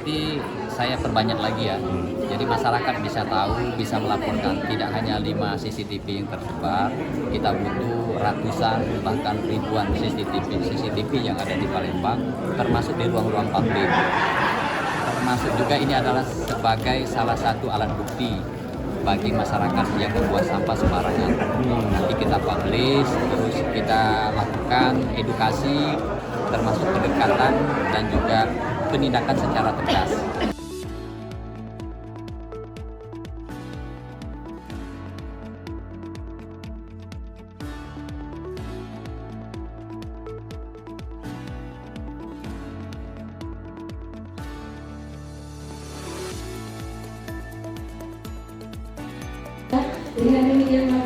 nanti saya perbanyak lagi ya. Jadi masyarakat bisa tahu, bisa melaporkan. Tidak hanya 5 CCTV yang tersebar, kita butuh ratusan bahkan ribuan CCTV yang ada di Palembang, termasuk di ruang-ruang publik. Termasuk juga ini adalah sebagai salah satu alat bukti bagi masyarakat yang membuang sampah sembarangan. Nanti kita publish, terus kita lakukan edukasi, termasuk pendekatan dan juga penindakan secara tegas. Dengan demikian